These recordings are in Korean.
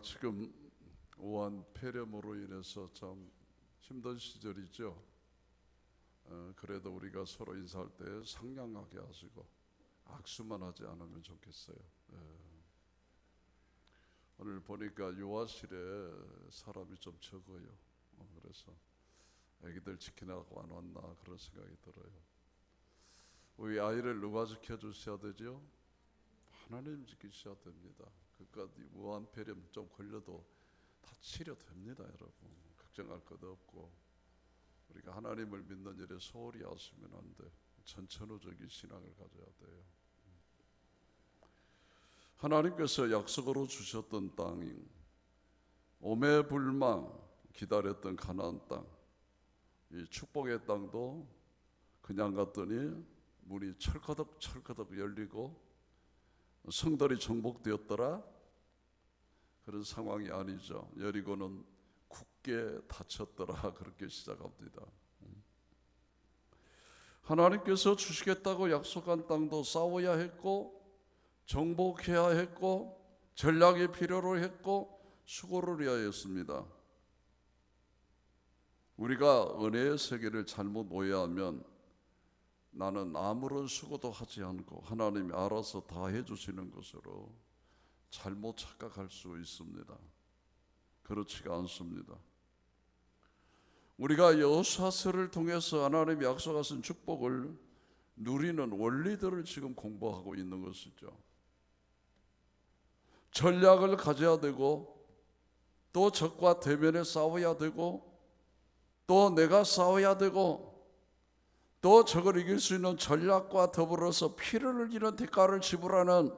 지금 우한 폐렴으로 인해서 참 힘든 시절이죠. 그래도 우리가 서로 인사할 때 상냥하게 하시고 악수만 하지 않으면 좋겠어요. 오늘 보니까 유아실에 사람이 좀 적어요. 그래서 애기들 지키려고 안 왔나 그런 생각이 들어요. 우리 아이를 누가 지켜주셔야 되죠? 하나님 지키셔야 됩니다. 그러니까 우한 폐렴 좀 걸려도 다 치료됩니다, 여러분. 걱정할 것도 없고 우리가 하나님을 믿는 일에 소홀히 하시면 안 돼. 전천후적인 신앙을 가져야 돼요. 하나님께서 약속으로 주셨던 땅인 오매불망 기다렸던 가나안 땅, 이 축복의 땅도 그냥 갔더니 문이 철커덕 열리고 성들이 정복되었더라. 그런 상황이 아니죠. 여리고는 굳게 닫혔더라. 그렇게 시작합니다. 하나님께서 주시겠다고 약속한 땅도 싸워야 했고 정복해야 했고 전략이 필요로 했고 수고를 해야 했습니다. 우리가 은혜의 세계를 잘못 오해하면 나는 아무런 수고도 하지 않고 하나님이 알아서 다 해주시는 것으로 잘못 착각할 수 있습니다. 그렇지가 않습니다. 우리가 여호수아서를 통해서 하나님이 약속하신 축복을 누리는 원리들을 지금 공부하고 있는 것이죠. 전략을 가져야 되고 또 적과 대면에 싸워야 되고 또 내가 싸워야 되고 또 적을 이길 수 있는 전략과 더불어서 피를 흘리는 대가를 지불하는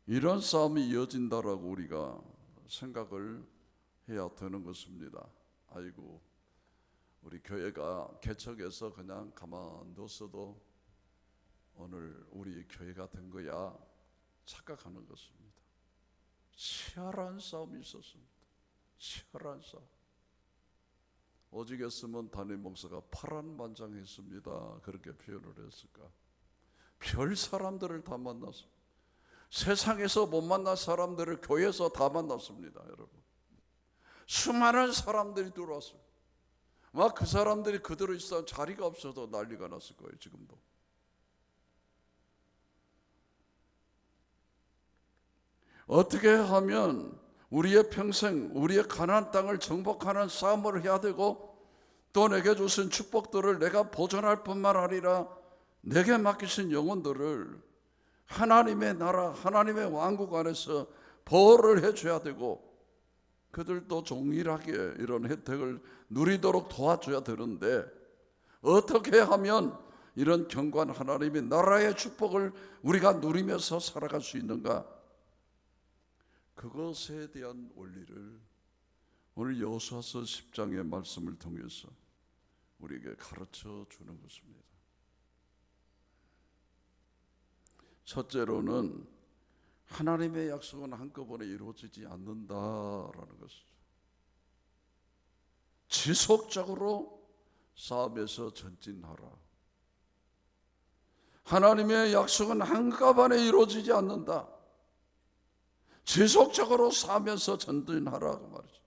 이런 싸움이 이어진다라고 우리가 생각을 해야 되는 것입니다. 아이고, 우리 교회가 개척해서 그냥 가만뒀어도 오늘 우리 교회가 된 거야 착각하는 것입니다. 치열한 싸움이 있었습니다. 치열한 싸움. 오직 했으면 담임 목사가 파란만장했습니다. 그렇게 표현을 했을까? 별 사람들을 다 만났어. 세상에서 못 만난 사람들을 교회에서 다 만났습니다, 여러분. 수많은 사람들이 들어왔어요. 막 그 사람들이 그대로 있어 자리가 없어도 난리가 났을 거예요, 지금도. 어떻게 하면 우리의 평생, 우리의 가나안 땅을 정복하는 싸움을 해야 되고 또 내게 주신 축복들을 내가 보존할 뿐만 아니라 내게 맡기신 영혼들을 하나님의 나라, 하나님의 왕국 안에서 보호를 해줘야 되고 그들도 동일하게 이런 혜택을 누리도록 도와줘야 되는데 어떻게 하면 이런 경관 하나님의 나라의 축복을 우리가 누리면서 살아갈 수 있는가? 그것에 대한 원리를 오늘 여호수아서 10장의 말씀을 통해서 우리에게 가르쳐 주는 것입니다. 첫째로는 하나님의 약속은 한꺼번에 이루어지지 않는다라는 것이죠. 지속적으로 싸움에서 전진하라. 하나님의 약속은 한꺼번에 이루어지지 않는다. 지속적으로 싸우면서 전진하라고 말이죠.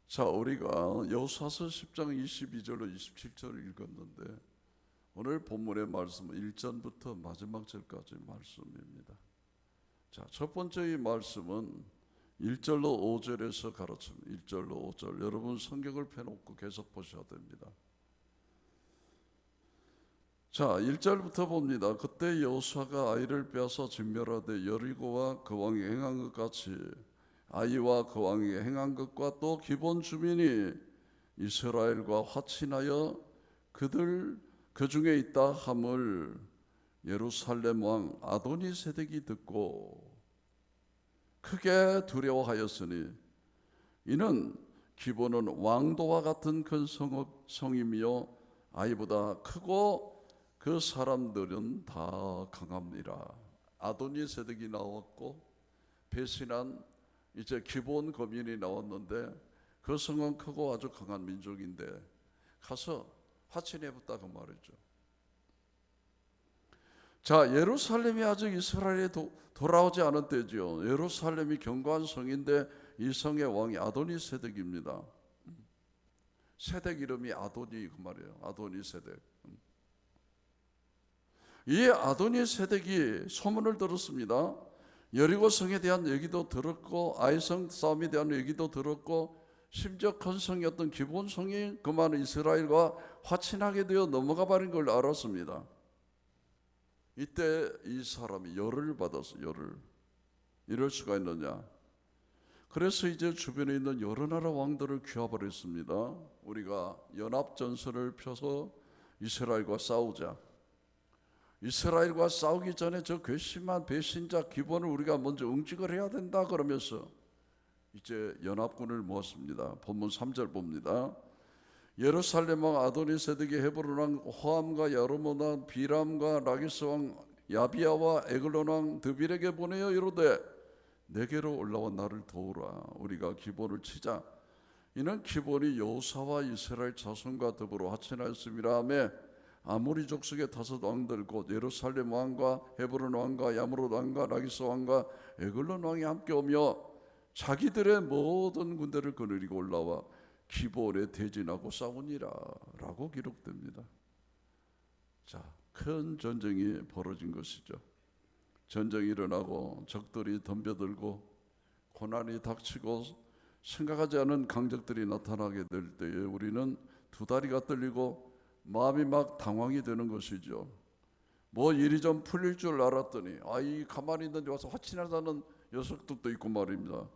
자, 우리가 여호수아서 10장 22절로 27절을 읽었는데 오늘 본문의 말씀은 1절부터 마지막 절까지 말씀입니다. 자, 첫 번째 이 말씀은 1절로 5절에서 가르칩니다. 1절로 5절. 여러분 성경을 펴놓고 계속 보셔야 됩니다. 자, 1절부터 봅니다. 그때 여호수아가 아이를 빼앗아 진멸하되 여리고와 그 왕이 행한 것 같이 아이와 그 왕이 행한 것과 또 기본 주민이 이스라엘과 화친하여 그들 그 중에 있다 함을 예루살렘 왕 아도니세덱이 듣고 크게 두려워하였으니 이는 기본은 왕도와 같은 큰 성이며 아이보다 크고 그 사람들은 다 강합니다. 아도니세덱이 나왔고 배신한 이제 기본 거민이 나왔는데 그 성은 크고 아주 강한 민족인데 가서 화친해봤다 그 말이죠. 자, 예루살렘이 아직 이스라엘에 돌아오지 않은 때죠. 예루살렘이 견고한 성인데 이 성의 왕이 아도니세덱입니다. 세덱 이름이 아도니 그 말이에요. 아도니세덱. 이 아도니세덱이 소문을 들었습니다. 여리고 성에 대한 얘기도 들었고 아이성 싸움에 대한 얘기도 들었고 심지어 큰 성이었던 기본 성이 그만 이스라엘과 화친하게 되어 넘어가 버린 걸 알았습니다. 이때 이 사람이 열을 받았어. 열을. 이럴 수가 있느냐. 그래서 이제 주변에 있는 여러 나라 왕들을 귀합을했습니다. 우리가 연합전선을 펴서 이스라엘과 싸우자. 이스라엘과 싸우기 전에 저 괘씸한 배신자 기본을 우리가 먼저 응징을 해야 된다 그러면서 이제 연합군을 모았습니다. 본문 3절 봅니다. 예루살렘 왕 아도니세덱이 헤브론 왕 호함과 야르몬 왕 비람과 라기스 왕 야비야와 에글론 왕 드빌에게 보내어 이르되 내게로 올라와 나를 도우라. 우리가 기본을 치자. 이는 기본이 여호사와 이스라엘 자손과 더불어 하친하였음이라 하며 아모리 족속의 다섯 왕들 곧 예루살렘 왕과 헤브론 왕과 야므롯 왕과 라기스 왕과 에글론 왕이 함께 오며 자기들의 모든 군대를 거느리고 올라와 기본에 대진하고 싸우니라 라고 기록됩니다. 자, 큰 전쟁이 벌어진 것이죠. 전쟁이 일어나고 적들이 덤벼들고 고난이 닥치고 생각하지 않은 강적들이 나타나게 될 때에 우리는 두 다리가 떨리고 마음이 막 당황이 되는 것이죠. 뭐 일이 좀 풀릴 줄 알았더니 이 가만히 있는데 와서 화친하다는 녀석들도 있고 말입니다.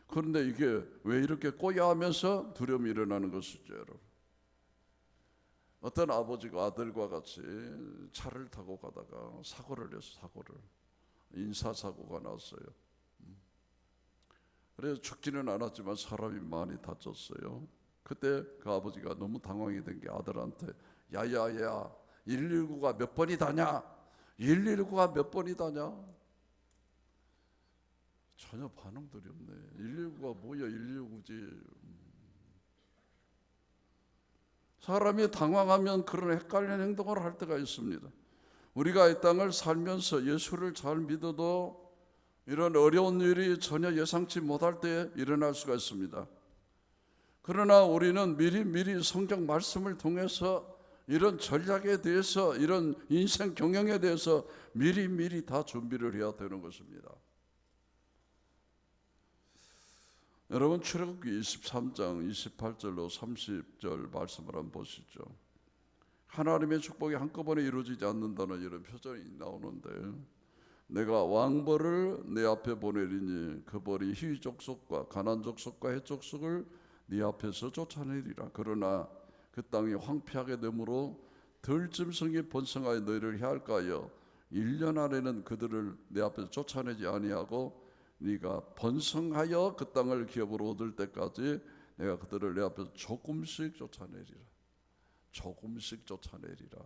그런데 이게 왜 이렇게 꼬야하면서 두려움이 일어나는 것이죠, 여러분. 어떤 아버지가 아들과 같이 차를 타고 가다가 사고를 해서 인사사고가 났어요. 그래서 죽지는 않았지만 사람이 많이 다쳤어요. 그때 그 아버지가 너무 당황이 된 게 아들한테 야야야 119가 몇 번이다냐? 119가 몇 번이다냐? 전혀 반응들이 없네. 119가 뭐야 119지. 사람이 당황하면 그런 헷갈리는 행동을 할 때가 있습니다. 우리가 이 땅을 살면서 예수를 잘 믿어도 이런 어려운 일이 전혀 예상치 못할 때 일어날 수가 있습니다. 그러나 우리는 미리 성경 말씀을 통해서 이런 전략에 대해서 이런 인생 경영에 대해서 미리 다 준비를 해야 되는 것입니다. 여러분 출애굽기 23장 28절로 30절 말씀을 한번 보시죠. 하나님의 축복이 한꺼번에 이루어지지 않는다는 이런 표정이 나오는데 내가 왕벌을 내 앞에 보내리니 그 벌이 히위 족속과 가나안 족속과 헷 족속을 네 앞에서 쫓아내리라. 그러나 그 땅이 황폐하게 되므로 들짐승이 번성하여 너희를 해할까 하여 1년 안에는 그들을 내 앞에서 쫓아내지 아니하고 네가 번성하여 그 땅을 기업으로 얻을 때까지 내가 그들을 내 앞에서 조금씩 쫓아내리라. 조금씩 쫓아내리라.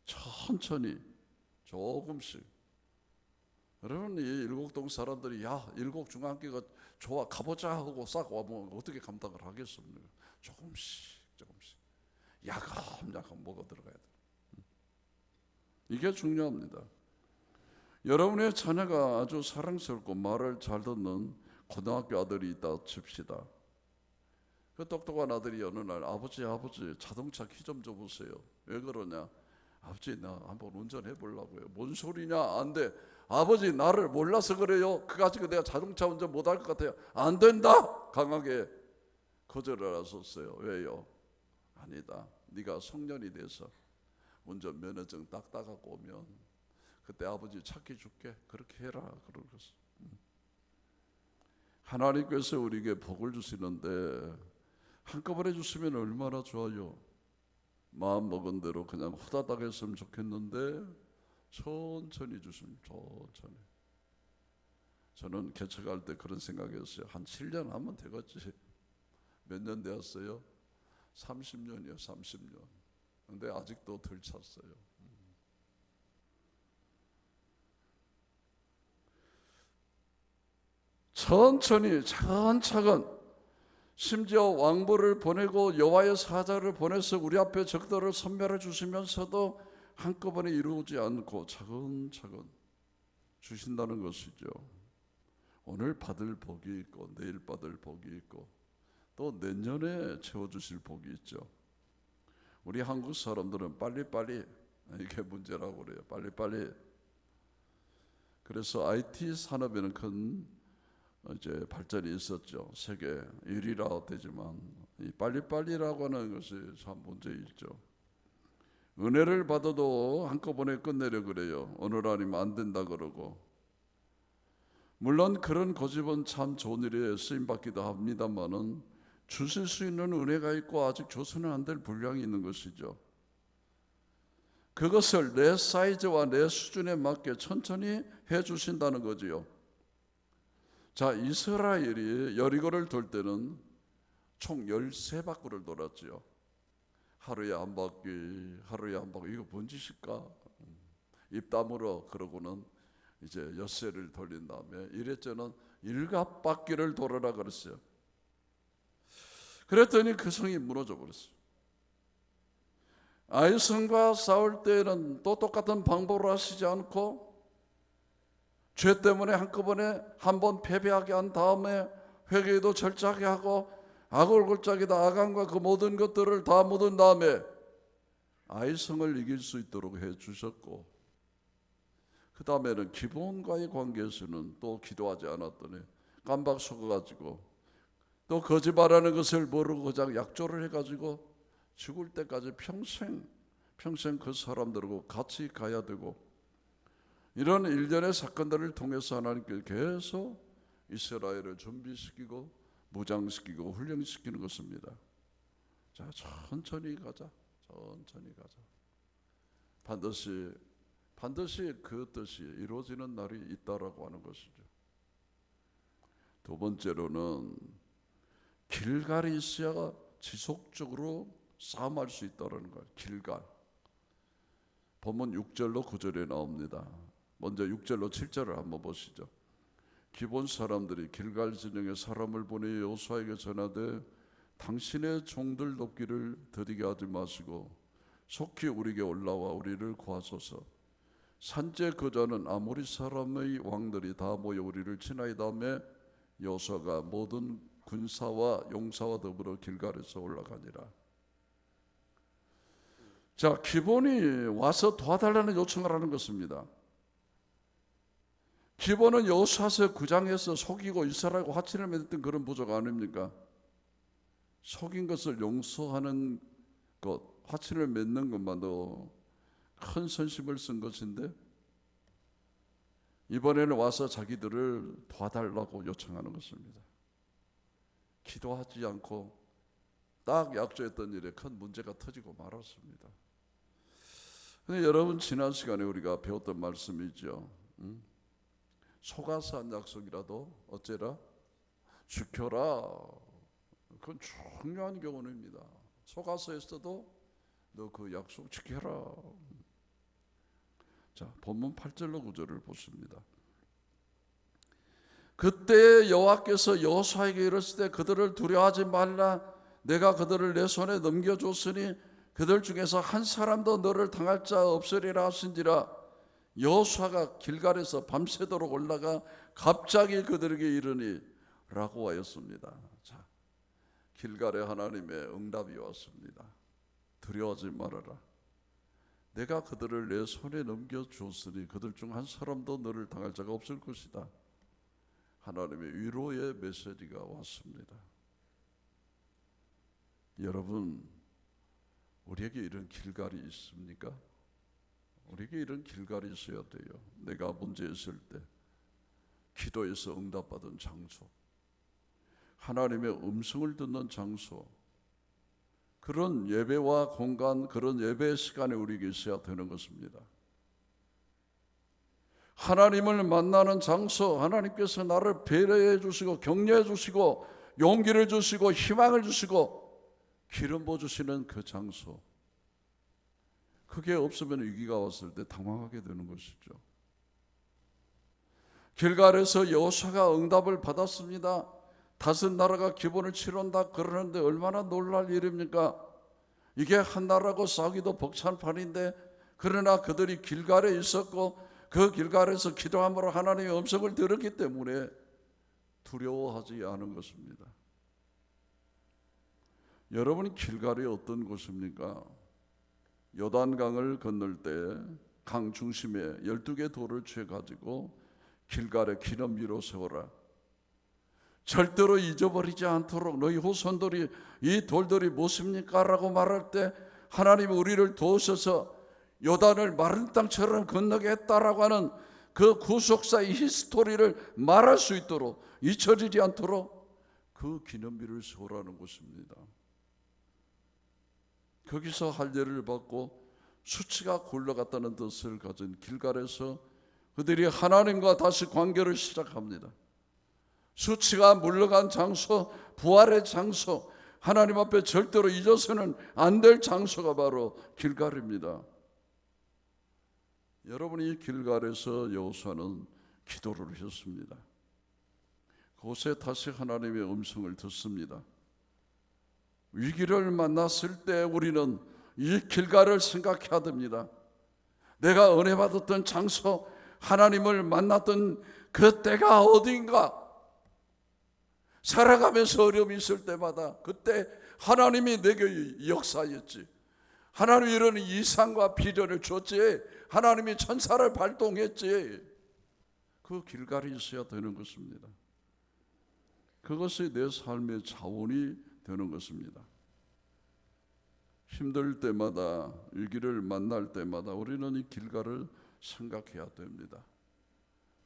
천천히 조금씩. 여러분 이 일곡동 사람들이 야 일곡 중앙교회가 좋아 가보자 하고 싹 와보면 어떻게 감당을 하겠습니까? 조금씩 야금야금 먹어 들어가야 돼. 이게 중요합니다. 여러분의 자녀가 아주 사랑스럽고 말을 잘 듣는 고등학교 아들이 있다 칩시다. 그 똑똑한 아들이 어느 날 아버지 자동차 키 좀 줘보세요. 왜 그러냐? 아버지 나 한번 운전해 보려고요. 뭔 소리냐? 안 돼. 아버지 나를 몰라서 그래요. 그거 가지고 내가 자동차 운전 못할 것 같아요. 안 된다. 강하게 거절을 하셨어요. 왜요? 아니다. 네가 성년이 돼서 운전 면허증 딱 따갖고 오면 그때 아버지 차키 줄게. 그렇게 해라. 그러겠어. 하나님께서 우리에게 복을 주시는데 한꺼번에 주시면 얼마나 좋아요. 마음 먹은 대로 그냥 후다닥 했으면 좋겠는데 천천히 주시면 천천히. 저는 개척할 때 그런 생각이었어요. 한 7년 하면 되겠지. 몇 년 되었어요? 30년이요. 30년. 근데 아직도 덜 찼어요. 천천히 차근차근 심지어 왕보를 보내고 여호와의 사자를 보내서 우리 앞에 적들을 섬멸해 주시면서도 한꺼번에 이루어지지 않고 차근차근 주신다는 것이죠. 오늘 받을 복이 있고 내일 받을 복이 있고 또 내년에 채워주실 복이 있죠. 우리 한국 사람들은 빨리빨리, 이게 문제라고 그래요. 빨리빨리. 그래서 IT 산업에는 큰 이제 발전이 있었죠. 세계 1위라 되지만 이 빨리빨리라고 하는 것이 참 문제있죠. 은혜를 받아도 한꺼번에 끝내려 그래요. 오늘 아니면 안 된다 그러고. 물론 그런 고집은 참 좋은 일에 쓰임받기도 합니다만은 주실 수 있는 은혜가 있고 아직 줘서는 안 될 분량이 있는 것이죠. 그것을 내 사이즈와 내 수준에 맞게 천천히 해 주신다는 거지요. 자, 이스라엘이 여리고를 돌 때는 총 13바퀴를 돌았지요. 하루에 한 바퀴, 하루에 한 바퀴. 이거 뭔 짓일까? 입 다물어. 그러고는 이제 엿새를 돌린 다음에 이랬저는 7바퀴를 돌아라 그랬어요. 그랬더니 그 성이 무너져 버렸어요. 아이성과 싸울 때는 또 똑같은 방법으로 하시지 않고 죄 때문에 한꺼번에 한번 패배하게 한 다음에 회개도 철저하게 하고 아골골짜기다 아간과 그 모든 것들을 다 묻은 다음에 아이성을 이길 수 있도록 해주셨고, 그 다음에는 기본과의 관계에서는 또 기도하지 않았더니 깜박 속아가지고 또 거짓말하는 것을 모르고 그냥 약조를 해가지고 죽을 때까지 평생 그 사람들하고 같이 가야 되고, 이런 일련의 사건들을 통해서 하나님께 계속 이스라엘을 준비시키고 무장시키고 훈련시키는 것입니다. 자, 천천히 가자. 반드시 그 뜻이 이루어지는 날이 있다라고 하는 것이죠. 두 번째로는 길갈이 있어야 지속적으로 싸움할 수 있다는 거예요. 길갈. 본문 6절로 9절에 나옵니다. 먼저 6절로 7절을 한번 보시죠. 기본 사람들이 길갈 진영에 사람을 보내 여호수아에게 전하되 당신의 종들 돕기를 더디게 하지 마시고 속히 우리에게 올라와 우리를 구하소서. 산재 거저는 아모리 사람의 왕들이 다 모여 우리를 치나이다 하며 여호수아가 모든 군사와 용사와 더불어 길갈에서 올라가니라. 자, 기본이 와서 도와달라는 요청을 하는 것입니다. 기본은 여호수아서 9장에서 속이고 이스라엘과 화친을 맺었던 그런 부족 아닙니까? 속인 것을 용서하는 것, 화친을 맺는 것만도 큰 선심을 쓴 것인데 이번에는 와서 자기들을 도와달라고 요청하는 것입니다. 기도하지 않고 딱 약조했던 일에 큰 문제가 터지고 말았습니다. 근데 여러분, 지난 시간에 우리가 배웠던 말씀이죠. 속아서 한 약속이라도 어째라? 지켜라. 그건 중요한 교훈입니다. 속아서 했어도 너 그 약속 지켜라. 자, 본문 8절로 9절을 보십니다. 그때 여호와께서 여호수아에게 이르실 때 그들을 두려워하지 말라. 내가 그들을 내 손에 넘겨줬으니 그들 중에서 한 사람도 너를 당할 자 없으리라 하신지라. 여호수아가 길갈에서 밤새도록 올라가 갑자기 그들에게 이르니 라고 하였습니다. 자, 길갈에 하나님의 응답이 왔습니다. 두려워하지 말아라. 내가 그들을 내 손에 넘겨주었으니 그들 중 한 사람도 너를 당할 자가 없을 것이다. 하나님의 위로의 메시지가 왔습니다. 여러분, 우리에게 이런 길갈이 있습니까? 우리에게 이런 길갈이 있어야 돼요. 내가 문제 있을 때 기도에서 응답받은 장소, 하나님의 음성을 듣는 장소, 그런 예배와 공간, 그런 예배의 시간에 우리에게 있어야 되는 것입니다. 하나님을 만나는 장소, 하나님께서 나를 배려해 주시고 격려해 주시고 용기를 주시고 희망을 주시고 기름 부어주시는 그 장소, 그게 없으면 위기가 왔을 때 당황하게 되는 것이죠. 길갈에서 여호수아가 응답을 받았습니다. 다섯 나라가 기본을 치른다 그러는데 얼마나 놀랄 일입니까? 이게 한 나라고 싸우기도 벅찬 판인데 그러나 그들이 길갈에 있었고 그 길갈에서 기도함으로 하나님의 음성을 들었기 때문에 두려워하지 않은 것입니다. 여러분, 길갈이 어떤 곳입니까? 요단강을 건널 때 강 중심에 12개 돌을 취해가지고 길갈에 기념비로 세워라. 절대로 잊어버리지 않도록 너희 후손들이 이 돌들이 무엇입니까? 라고 말할 때 하나님이 우리를 도우셔서 요단을 마른 땅처럼 건너게 했다라고 하는 그 구속사의 히스토리를 말할 수 있도록, 잊혀지지 않도록 그 기념비를 세우라는 것입니다. 거기서 할례를 받고 수치가 굴러갔다는 뜻을 가진 길갈에서 그들이 하나님과 다시 관계를 시작합니다. 수치가 물러간 장소, 부활의 장소, 하나님 앞에 절대로 잊어서는 안 될 장소가 바로 길갈입니다. 여러분이 이 길갈에서 여호수아는 기도를 했습니다. 그곳에 다시 하나님의 음성을 듣습니다. 위기를 만났을 때 우리는 이 길갈을 생각해야 됩니다. 내가 은혜 받았던 장소, 하나님을 만났던 그 때가 어딘가. 살아가면서 어려움이 있을 때마다 그때 하나님이 내게 역사했지. 하나님이 이런 이상과 비전을 줬지. 하나님이 천사를 발동했지. 그 길갈이 있어야 되는 것입니다. 그것이 내 삶의 자원이 되는 것입니다. 힘들 때마다, 위기를 만날 때마다 우리는 이 길갈을 생각해야 됩니다.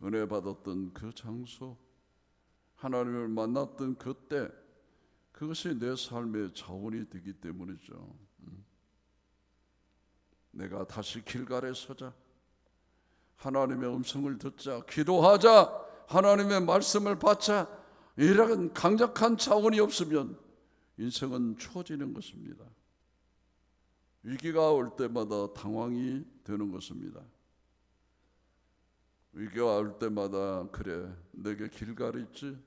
은혜 받았던 그 장소, 하나님을 만났던 그때, 그것이 내 삶의 자원이 되기 때문이죠. 내가 다시 길갈에 서자, 하나님의 음성을 듣자, 기도하자, 하나님의 말씀을 받자, 이런 강력한 자원이 없으면 인생은 추워지는 것입니다. 위기가 올 때마다 당황이 되는 것입니다. 위기가 올 때마다 그래, 내게 길갈이 있지,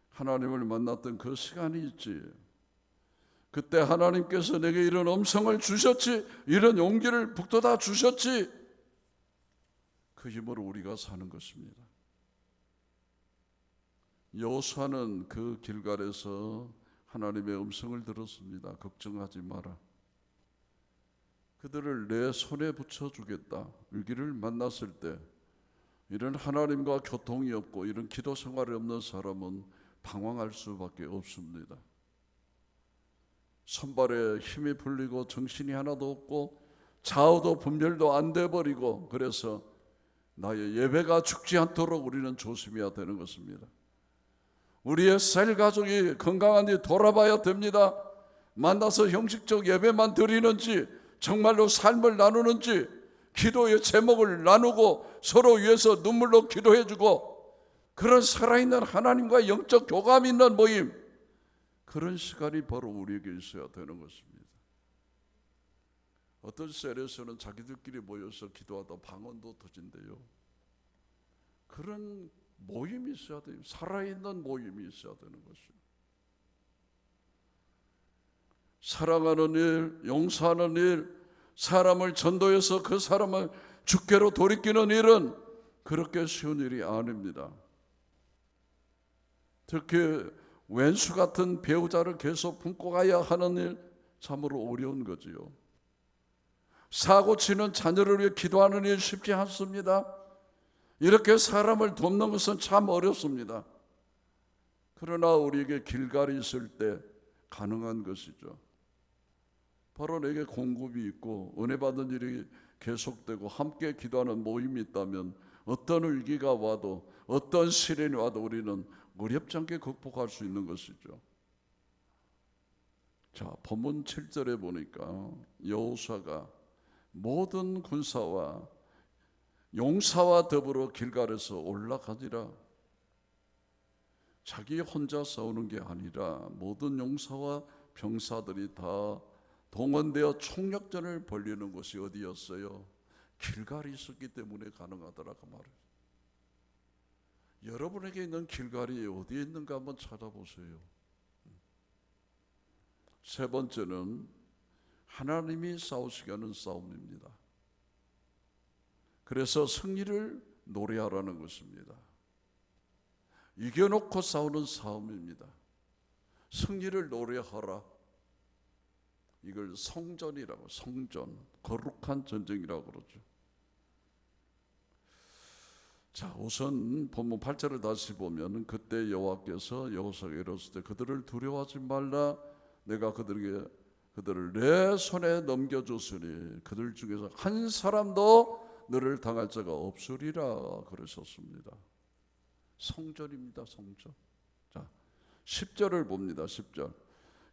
하나님을 만났던 그 시간이 있지, 그때 하나님께서 내게 이런 음성을 주셨지, 이런 용기를 북돋아 주셨지, 그 힘으로 우리가 사는 것입니다. 여호수아는 그 길갈에서 하나님의 음성을 들었습니다. 걱정하지 마라. 그들을 내 손에 붙여주겠다. 위기를 만났을 때 이런 하나님과 교통이 없고 이런 기도 생활이 없는 사람은 방황할 수밖에 없습니다. 손발에 힘이 풀리고 정신이 하나도 없고 좌우도 분별도 안 돼버리고, 그래서 나의 예배가 죽지 않도록 우리는 조심해야 되는 것입니다. 우리의 셀 가족이 건강한지 돌아봐야 됩니다. 만나서 형식적 예배만 드리는지, 정말로 삶을 나누는지, 기도의 제목을 나누고 서로 위해서 눈물로 기도해주고, 그런 살아있는 하나님과 영적 교감 있는 모임, 그런 시간이 바로 우리에게 있어야 되는 것입니다. 어떤 셀에서는 자기들끼리 모여서 기도하다 방언도 터진대요. 그런 모임이 있어야 돼요. 살아있는 모임이 있어야 되는 것이죠. 사랑하는 일, 용서하는 일, 사람을 전도해서 그 사람을 주께로 돌이키는 일은 그렇게 쉬운 일이 아닙니다. 특히 왼수 같은 배우자를 계속 품고 가야 하는 일, 참으로 어려운 거지요. 사고 치는 자녀를 위해 기도하는 일 쉽지 않습니다. 이렇게 사람을 돕는 것은 참 어렵습니다. 그러나 우리에게 길갈이 있을 때 가능한 것이죠. 바로 내게 공급이 있고 은혜 받은 일이 계속되고 함께 기도하는 모임이 있다면 어떤 위기가 와도 어떤 시련이 와도 우리는 어렵지 않게 극복할 수 있는 것이죠. 자, 본문 7절에 보니까 여호수아가 모든 군사와 용사와 더불어 길갈에서 올라가니라. 자기 혼자 싸우는 게 아니라 모든 용사와 병사들이 다 동원되어 총력전을 벌이는 곳이 어디였어요? 길갈이 있었기 때문에 가능하더라 그 말이에요. 여러분에게 있는 길갈이 어디에 있는가 한번 찾아보세요. 세 번째는 하나님이 싸우시게 하는 싸움입니다. 그래서 승리를 노래하라는 것입니다. 이겨놓고 싸우는 싸움입니다. 승리를 노래하라. 이걸 성전이라고, 성전, 거룩한 전쟁이라고 그러죠. 자, 우선 본문 8절을 다시 보면 그때 여호와께서 여호수아에게 이르셨을 때 그들을 두려워하지 말라. 내가 그들을 내 손에 넘겨줬으니 그들 중에서 한 사람도 너를 당할 자가 없으리라 그러셨습니다. 성전입니다. 성전. 자, 10절을 봅니다. 10절.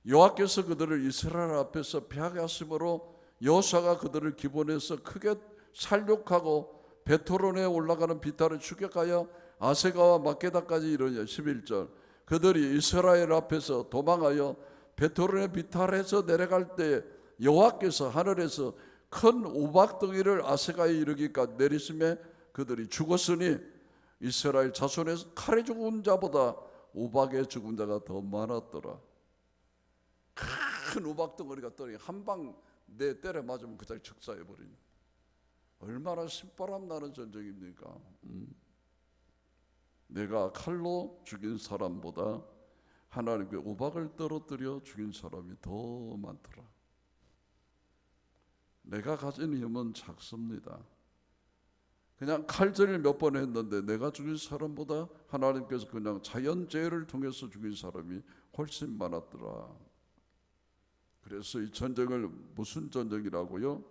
여호와께서 그들을 이스라엘 앞에서 패하게 하심으로 여호수아가 그들을 기본에서 크게 살육하고 베토론에 올라가는 비탈을 추격하여 아세가와 막게다까지 이르니 11절. 그들이 이스라엘 앞에서 도망하여 베토론의 비탈에서 내려갈 때 여호와께서 하늘에서 큰 우박덩이를 아세가에 이르기까지 내리심에 그들이 죽었으니 이스라엘 자손에서 칼에 죽은 자보다 우박에 죽은 자가 더 많았더라. 큰 우박덩어리가 떠니 한 방 내 때려 맞으면 그 자리 즉사해버리니 얼마나 신바람 나는 전쟁입니까? 내가 칼로 죽인 사람보다 하나님께 우박을 떨어뜨려 죽인 사람이 더 많더라. 내가 가진 힘은 작습니다. 그냥 칼질을 몇 번 했는데 내가 죽인 사람보다 하나님께서 그냥 자연재해를 통해서 죽인 사람이 훨씬 많았더라. 그래서 이 전쟁을 무슨 전쟁이라고요?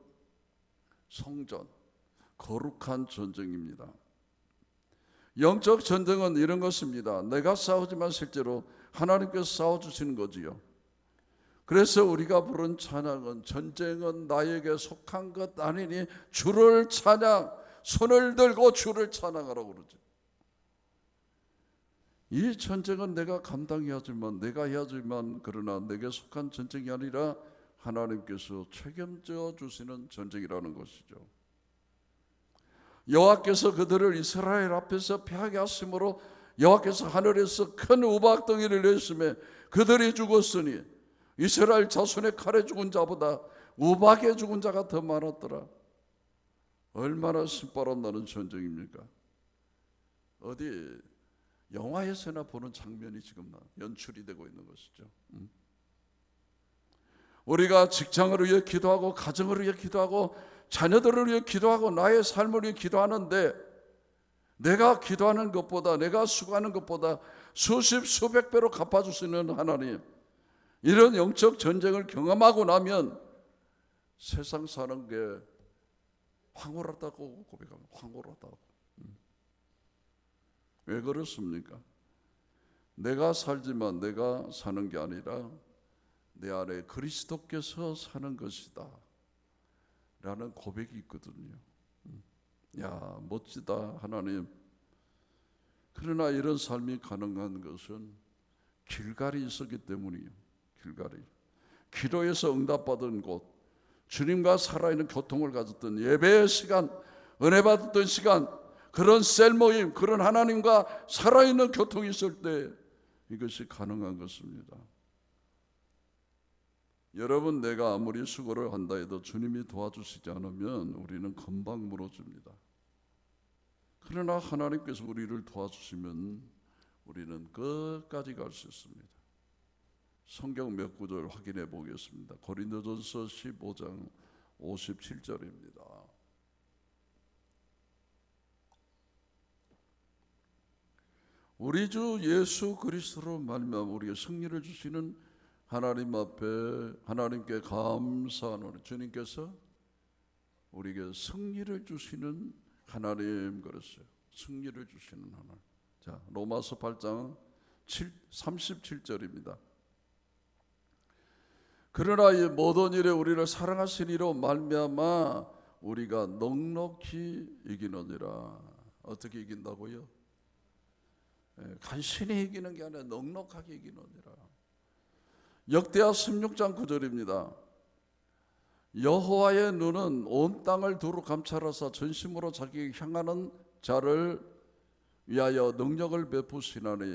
성전, 거룩한 전쟁입니다. 영적 전쟁은 이런 것입니다. 내가 싸우지만 실제로 하나님께서 싸워주시는 거지요. 그래서 우리가 부른 찬양은 전쟁은 나에게 속한 것 아니니 주를 찬양, 손을 들고 주를 찬양하라고 그러죠. 이 전쟁은 내가 감당해야지만, 내가 해야지만, 그러나 내게 속한 전쟁이 아니라 하나님께서 책임져 주시는 전쟁이라는 것이죠. 여호와께서 그들을 이스라엘 앞에서 패하게 하심으로 여호와께서 하늘에서 큰 우박덩이를 내심에 그들이 죽었으니 이스라엘 자손의 칼에 죽은 자보다 우박에 죽은 자가 더 많았더라. 얼마나 신바람 나는 전쟁입니까? 어디 영화에서나 보는 장면이 지금 연출이 되고 있는 것이죠. 우리가 직장을 위해 기도하고 가정을 위해 기도하고 자녀들을 위해 기도하고 나의 삶을 위해 기도하는데 내가 기도하는 것보다 내가 수고하는 것보다 수십 수백 배로 갚아주시는 하나님, 이런 영적 전쟁을 경험하고 나면 세상 사는 게 황홀하다고 고백합니다. 황홀하다고. 왜 그렇습니까? 내가 살지만 내가 사는 게 아니라 내 안에 그리스도께서 사는 것이다 라는 고백이 있거든요. 야, 멋지다 하나님. 그러나 이런 삶이 가능한 것은 길갈이 있었기 때문이에요. 길갈이. 기도에서 응답받은 곳, 주님과 살아있는 교통을 가졌던 예배의 시간, 은혜 받았던 시간, 그런 셀 모임, 그런 하나님과 살아있는 교통이 있을 때 이것이 가능한 것입니다. 여러분, 내가 아무리 수고를 한다 해도 주님이 도와주시지 않으면 우리는 금방 무너집니다. 그러나 하나님께서 우리를 도와주시면 우리는 끝까지 갈 수 있습니다. 성경 몇 구절 확인해 보겠습니다. 고린도전서 15장 57절입니다. 우리 주 예수 그리스도로 말미암아 우리에게 승리를 주시는 하나님 앞에 하나님께 감사하노니, 주님께서 우리에게 승리를 주시는 하나님 그랬어요. 승리를 주시는 하나님. 자, 로마서 8장 37절입니다. 그러나 이 모든 일에 우리를 사랑하신 이로 말미암아 우리가 넉넉히 이기느니라. 어떻게 이긴다고요? 간신히 이기는 게 아니라 넉넉하게 이기느니라. 역대하 16장 9절입니다. 여호와의 눈은 온 땅을 두루 감찰하사 전심으로 자기 향하는 자를 위하여 능력을 베푸시나니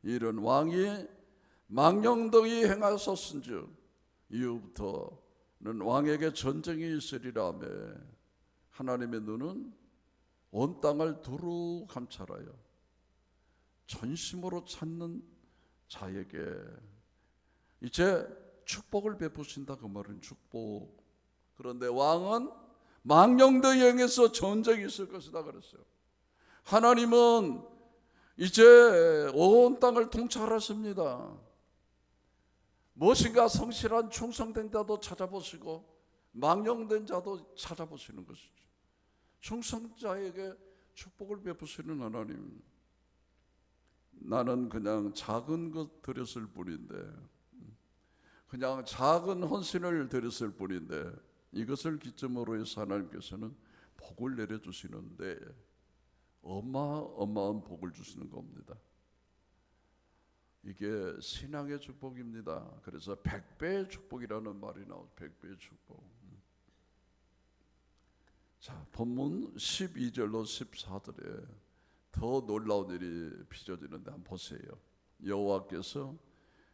이른 왕이 망령되이 행하셨은즉 이후부터는 왕에게 전쟁이 있으리라며 하나님의 눈은 온 땅을 두루 감찰하여 전심으로 찾는 자에게 이제 축복을 베푸신다 그 말은 축복. 그런데 왕은 망령들 영에서 전쟁이 있을 것이다 그랬어요. 하나님은 이제 온 땅을 통찰하십니다. 무엇인가 성실한 충성된 자도 찾아보시고 망령된 자도 찾아보시는 것이죠. 충성자에게 축복을 베푸시는 하나님. 나는 그냥 작은 것 드렸을 뿐인데, 그냥 작은 헌신을 드렸을 뿐인데 이것을 기점으로 해서 하나님께서는 복을 내려주시는데 어마어마한 복을 주시는 겁니다. 이게 신앙의 축복입니다. 그래서 100배의 축복이라는 말이 나오죠. 100배의 축복. 자, 본문 12절로 14절에 더 놀라운 일이 빚어지는데 한번 보세요. 여호와께서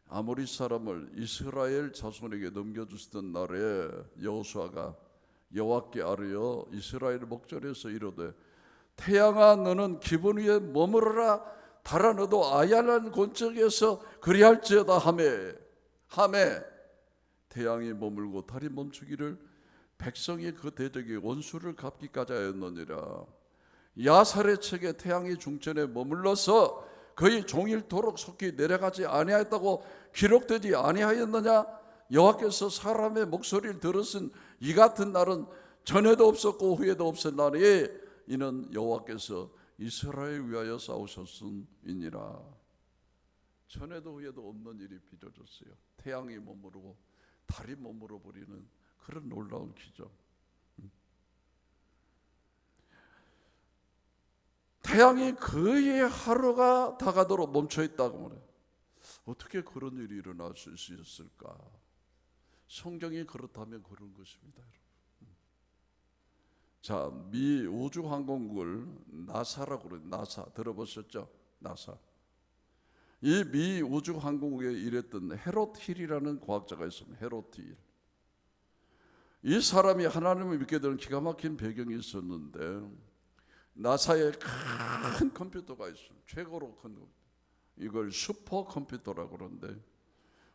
아모리 사람을 이스라엘 자손에게 넘겨주시던 날에 여호수아가 여호와께 아뢰어 이스라엘 목전에서 이르되 태양아 너는 기분 위에 머무르라 달아 너도 아얄한 곤적에서 그리할지어다 하매 태양이 머물고 달이 멈추기를 백성이 그 대적의 원수를 갚기까지 하였느니라. 야살의 책에 태양이 중천에 머물러서 거의 종일토록 속히 내려가지 아니하였다고 기록되지 아니하였느냐? 여호와께서 사람의 목소리를 들으신 이 같은 날은 전에도 없었고 후에도 없었나니 이는 여호와께서 이스라엘 위하여 싸우셨음이니라. 전에도 후에도 없는 일이 빚어졌어요. 태양이 머무르고 달이 머무러 버리는 그런 놀라운 기적. 태양이 거의 하루가 다가도록 멈춰 있다고 말해요. 어떻게 그런 일이 일어날 수 있을까? 성경이 그렇다면 그런 것입니다. 자, 미 우주항공국을 나사라고 그래요. 나사 들어보셨죠? 나사. 이 미 우주항공국에 일했던 헤롯 힐이라는 과학자가 있습니다. 헤롯 힐. 이 사람이 하나님을 믿게 되는 기가 막힌 배경이 있었는데 나사에 큰 컴퓨터가 있어요. 최고로 큰 컴퓨터. 이걸 슈퍼컴퓨터라고 그러는데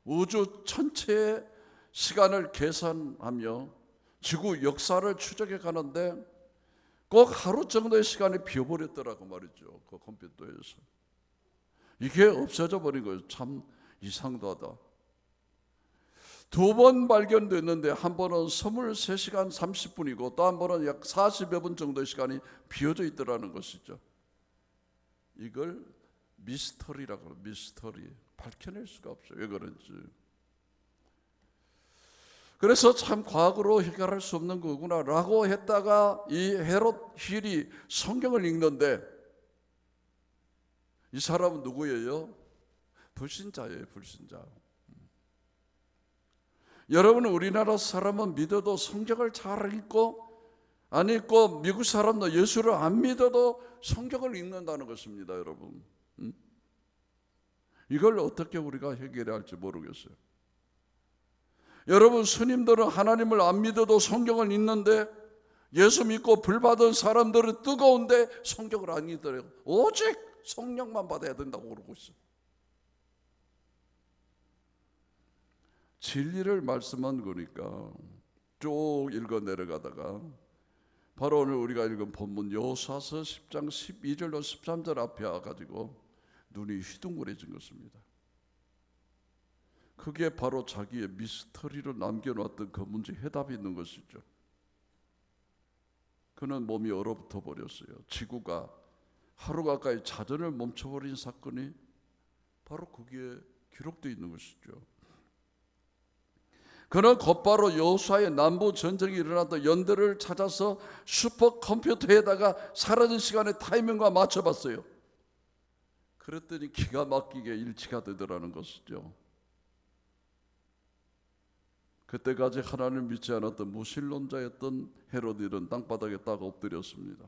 우주 전체의 시간을 계산하며 지구 역사를 추적해 가는데 꼭 하루 정도의 시간이 비어버렸더라고 말이죠. 그 컴퓨터에서. 이게 없어져 버린 거예요. 참 이상하다. 두 번 발견됐는데 한 번은 23시간 30분이고 또 한 번은 약 40여 분 정도의 시간이 비어져 있더라는 것이죠. 이걸 미스터리라고 해요. 미스터리. 밝혀낼 수가 없어요. 왜 그런지. 그래서 참 과학으로 해결할 수 없는 거구나 라고 했다가 이 헤롯 힐이 성경을 읽는데 이 사람은 누구예요? 불신자예요. 불신자. 여러분 우리나라 사람은 믿어도 성경을 잘 읽고 안 읽고 미국 사람도 예수를 안 믿어도 성경을 읽는다는 것입니다. 여러분 이걸 어떻게 우리가 해결해야 할지 모르겠어요. 여러분 스님들은 하나님을 안 믿어도 성경을 읽는데 예수 믿고 불 받은 사람들은 뜨거운데 성경을 안 읽더라고요. 오직 성령만 받아야 된다고 그러고 있어요. 진리를 말씀한 거니까 쭉 읽어 내려가다가 바로 오늘 우리가 읽은 본문 여호수아서 10장 12절로 13절 앞에 와가지고 눈이 휘둥그레진 것입니다. 그게 바로 자기의 미스터리로 남겨놨던 그 문제 해답이 있는 것이죠. 그는 몸이 얼어붙어 버렸어요. 지구가 하루 가까이 자전을 멈춰버린 사건이 바로 거기에 기록되어 있는 것이죠. 그는 곧바로 여호수아의 남부 전쟁이 일어났던 연대를 찾아서 슈퍼컴퓨터에다가 사라진 시간의 타이밍과 맞춰봤어요. 그랬더니 기가 막히게 일치가 되더라는 것이죠. 그때까지 하나님을 믿지 않았던 무신론자였던 헤로디는 땅바닥에 딱 엎드렸습니다.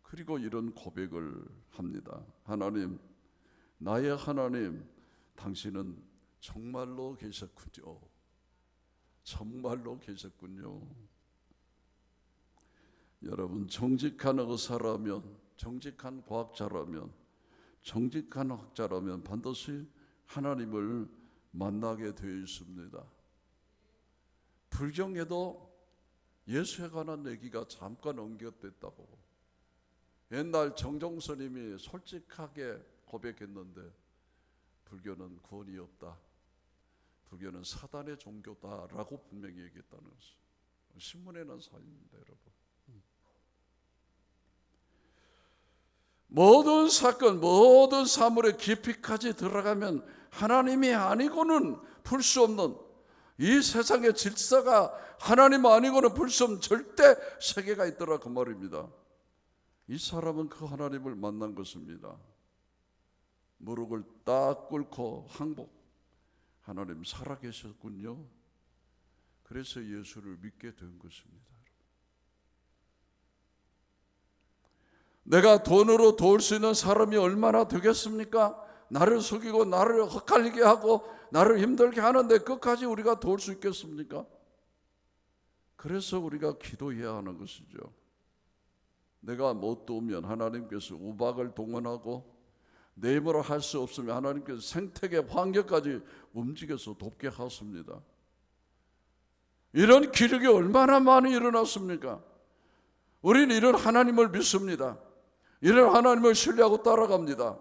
그리고 이런 고백을 합니다. 하나님, 나의 하나님, 당신은 정말로 계셨군요. 정말로 계셨군요. 여러분, 정직한 의사라면, 정직한 과학자라면, 정직한 학자라면 반드시 하나님을 만나게 되어 있습니다. 불경에도 예수에 관한 얘기가 잠깐 언급됐다고. 옛날 정종스님이 솔직하게 고백했는데 불교는 구원이 없다, 불교는 사단의 종교다라고 분명히 얘기했다는 것이 신문에 난 사연입니다. 여러분, 모든 사건, 모든 사물의 깊이까지 들어가면 하나님이 아니고는 풀 수 없는, 이 세상의 질서가 하나님 아니고는 풀 수 없는 절대 세계가 있더라, 그 말입니다. 이 사람은 그 하나님을 만난 것입니다. 무릎을 딱 꿇고 항복, 하나님 살아계셨군요. 그래서 예수를 믿게 된 것입니다. 내가 돈으로 도울 수 있는 사람이 얼마나 되겠습니까? 나를 속이고 나를 헛갈리게 하고 나를 힘들게 하는데 끝까지 우리가 도울 수 있겠습니까? 그래서 우리가 기도해야 하는 것이죠. 내가 못 도우면 하나님께서 우박을 동원하고 내 힘으로 할 수 없으면 하나님께서 생태계 환경까지 움직여서 돕게 하십니다. 이런 기적이 얼마나 많이 일어났습니까? 우리는 이런 하나님을 믿습니다. 이런 하나님을 신뢰하고 따라갑니다.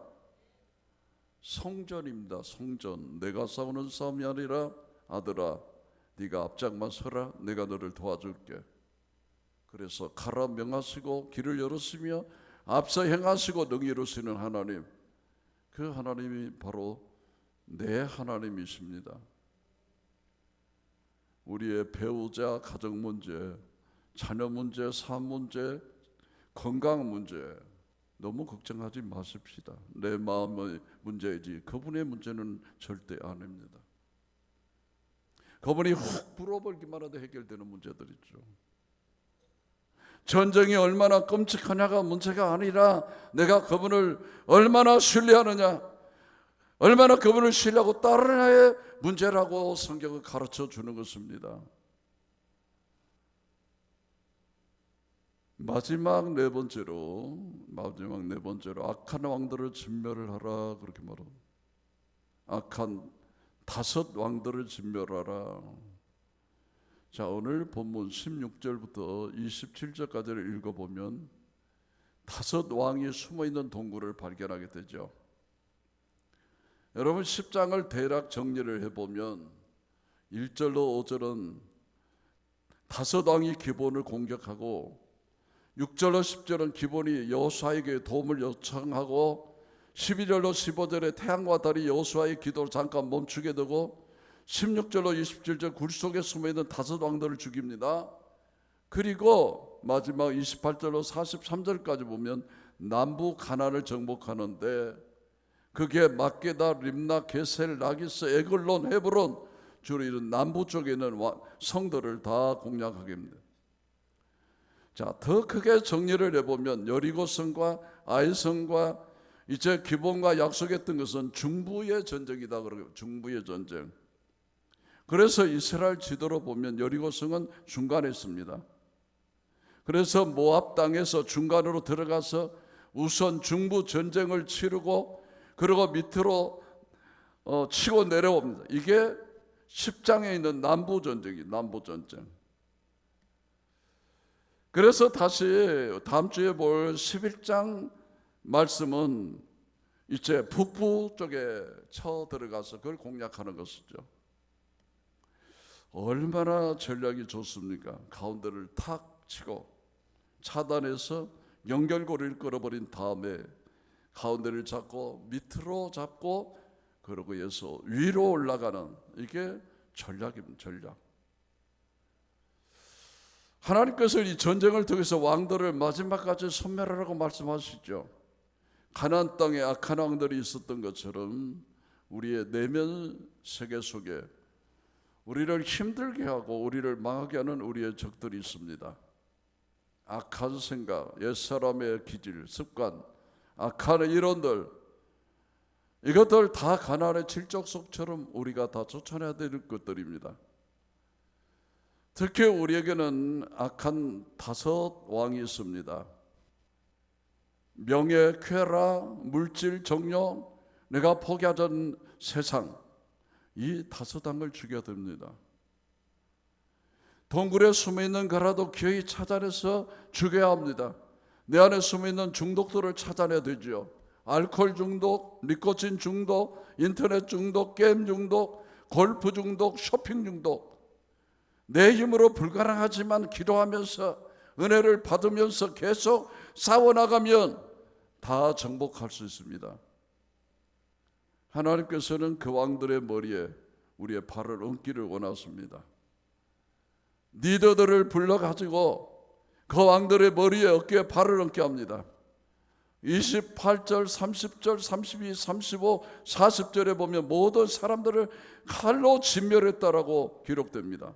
성전입니다. 성전. 내가 싸우는 싸움이 아니라 아들아, 네가 앞장만 서라. 내가 너를 도와줄게. 그래서 가라 명하시고 길을 열으시며 앞서 행하시고 능히 이루시는 하나님, 그 하나님이 바로 내 하나님이십니다. 우리의 배우자, 가정 문제, 자녀 문제, 삶 문제, 건강 문제 너무 걱정하지 마십시다. 내 마음의 문제이지 그분의 문제는 절대 아닙니다. 그분이 훅 불어버리기만 해도 해결되는 문제들이죠. 전쟁이 얼마나 끔찍하냐가 문제가 아니라 내가 그분을 얼마나 신뢰하느냐, 얼마나 그분을 신뢰하고 따르느냐의 문제라고 성경은 가르쳐 주는 것입니다. 마지막 네 번째로 악한 왕들을 진멸을 하라, 그렇게 말합니다. 악한 5 왕들을 진멸하라. 자, 오늘 본문 16절부터 27절까지를 읽어보면 5 왕이 숨어있는 동굴을 발견하게 되죠. 여러분, 10장을 대략 정리를 해보면 1절로 5절은 5 왕이 기본을 공격하고, 6절로 10절은 기본이 여호수아에게 도움을 요청하고, 12절로 15절에 태양과 달이 여호수아의 기도를 잠깐 멈추게 되고, 16절로 27절 굴 속에 숨어있는 5 왕들을 죽입니다. 그리고 마지막 28절로 43절까지 보면 남부 가나안을 정복하는데, 그게 막게다, 림나, 게셀, 라기스, 에글론, 헤브론, 주로 이런 남부 쪽에 있는 성들을 다 공략하게 합니다. 자, 더 크게 정리를 해보면 여리고성과 아이성과 이제 기본과 약속했던 것은 중부의 전쟁이다. 그러고 중부의 전쟁. 그래서 이스라엘 지도로 보면 여리고성은 중간에 있습니다. 그래서 모압 땅에서 중간으로 들어가서 우선 중부 전쟁을 치르고, 그리고 밑으로 치고 내려옵니다. 이게 10장에 있는 남부 전쟁이 남부 전쟁. 그래서 다시 다음 주에 볼 11장 말씀은 이제 북부 쪽에 쳐 들어가서 그걸 공략하는 것이죠. 얼마나 전략이 좋습니까? 가운데를 탁 치고 차단해서 연결고리를 끌어버린 다음에 가운데를 잡고 밑으로 잡고, 그러고 해서 위로 올라가는, 이게 전략입니다. 전략. 하나님께서 이 전쟁을 통해서 왕들을 마지막까지 섬멸하라고 말씀하시죠. 가나안 땅에 악한 왕들이 있었던 것처럼 우리의 내면 세계 속에 우리를 힘들게 하고 우리를 망하게 하는 우리의 적들이 있습니다. 악한 생각, 옛사람의 기질, 습관, 악한 이론들, 이것들 다 가나안의 질적 속처럼 우리가 다 쫓아내야 될 것들입니다. 특히 우리에게는 악한 5 왕이 있습니다. 명예, 쾌락, 물질, 정욕, 내가 포기하던 세상, 이 5 당을 죽여듭니다. 동굴에 숨어있는 거라도 기어이 찾아내서 죽여야 합니다. 내 안에 숨어있는 중독들을 찾아내야 되죠. 알코올 중독, 니코틴 중독, 인터넷 중독, 게임 중독, 골프 중독, 쇼핑 중독. 내 힘으로 불가능하지만 기도하면서 은혜를 받으면서 계속 싸워나가면 다 정복할 수 있습니다. 하나님께서는 그 왕들의 머리에 우리의 발을 얹기를 원하십니다. 리더들을 불러가지고 그 왕들의 머리에 어깨에 발을 얹게 합니다. 28절, 30절, 32, 35, 40절에 보면 모든 사람들을 칼로 진멸했다라고 기록됩니다.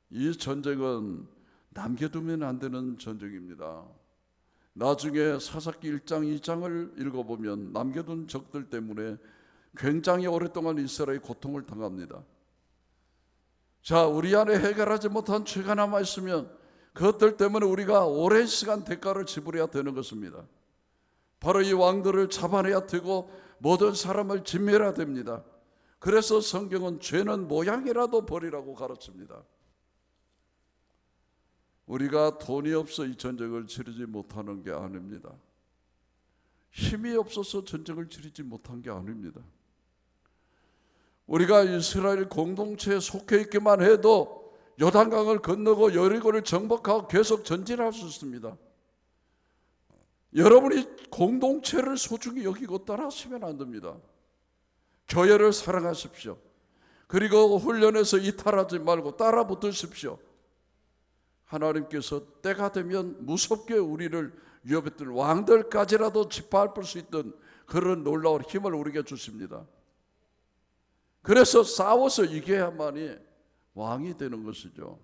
이 전쟁은 남겨두면 안 되는 전쟁입니다. 나중에 사사기 1장, 2장을 읽어보면 남겨둔 적들 때문에 굉장히 오랫동안 이스라엘이 고통을 당합니다. 자, 우리 안에 해결하지 못한 죄가 남아있으면 그것들 때문에 우리가 오랜 시간 대가를 지불해야 되는 것입니다. 바로 이 왕들을 잡아내야 되고 모든 사람을 진멸해야 됩니다. 그래서 성경은 죄는 모양이라도 버리라고 가르칩니다. 우리가 돈이 없어 이 전쟁을 치르지 못하는 게 아닙니다. 힘이 없어서 전쟁을 치르지 못한 게 아닙니다. 우리가 이스라엘 공동체에 속해 있기만 해도 요단강을 건너고 여리고를 정복하고 계속 전진할 수 있습니다. 여러분이 공동체를 소중히 여기고 따라하시면 안 됩니다. 교회를 사랑하십시오. 그리고 훈련에서 이탈하지 말고 따라 붙으십시오. 하나님께서 때가 되면 무섭게 우리를 위협했던 왕들까지라도 짓밟을 수 있던 그런 놀라운 힘을 우리에게 주십니다. 그래서 싸워서 이겨야만이 왕이 되는 것이죠.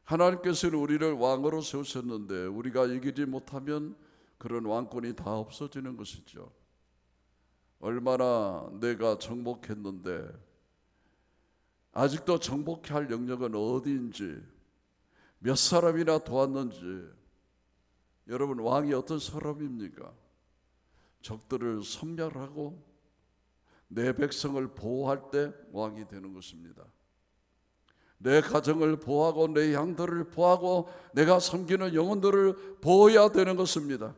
하나님께서는 우리를 왕으로 세우셨는데 우리가 이기지 못하면 그런 왕권이 다 없어지는 것이죠. 얼마나 내가 정복했는데 아직도 정복해야 할 영역은 어디인지, 몇 사람이나 도왔는지. 여러분, 왕이 어떤 사람입니까? 적들을 섬멸하고 내 백성을 보호할 때 왕이 되는 것입니다. 내 가정을 보호하고 내 양들을 보호하고 내가 섬기는 영혼들을 보호해야 되는 것입니다.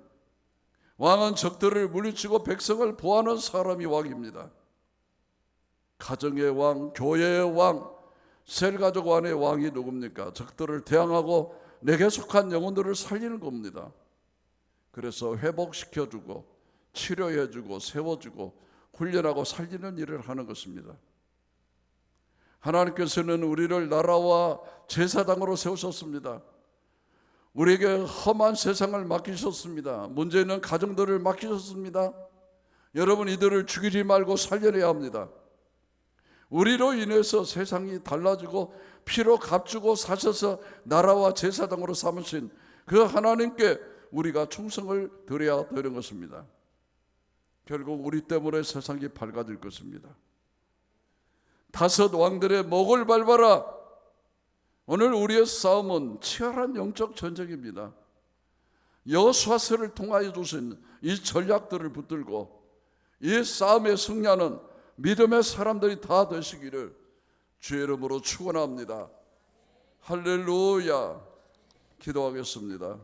왕은 적들을 물리치고 백성을 보호하는 사람이 왕입니다. 가정의 왕, 교회의 왕, 셀가족 안의 왕이 누굽니까? 적들을 대항하고 내게 속한 영혼들을 살리는 겁니다. 그래서 회복시켜주고 치료해주고 세워주고 훈련하고 살리는 일을 하는 것입니다. 하나님께서는 우리를 나라와 제사장으로 세우셨습니다. 우리에게 험한 세상을 맡기셨습니다. 문제 있는 가정들을 맡기셨습니다. 여러분, 이들을 죽이지 말고 살려내야 합니다. 우리로 인해서 세상이 달라지고 피로 값주고 사셔서 나라와 제사장으로 삼으신 그 하나님께 우리가 충성을 드려야 되는 것입니다. 결국 우리 때문에 세상이 밝아질 것입니다. 5 왕들의 목을 밟아라. 오늘 우리의 싸움은 치열한 영적 전쟁입니다. 여호수아서를 통하여 주신 이 전략들을 붙들고 이 싸움의 승리하는 믿음의 사람들이 다 되시기를 주의 이름으로 축원합니다. 할렐루야. 기도하겠습니다.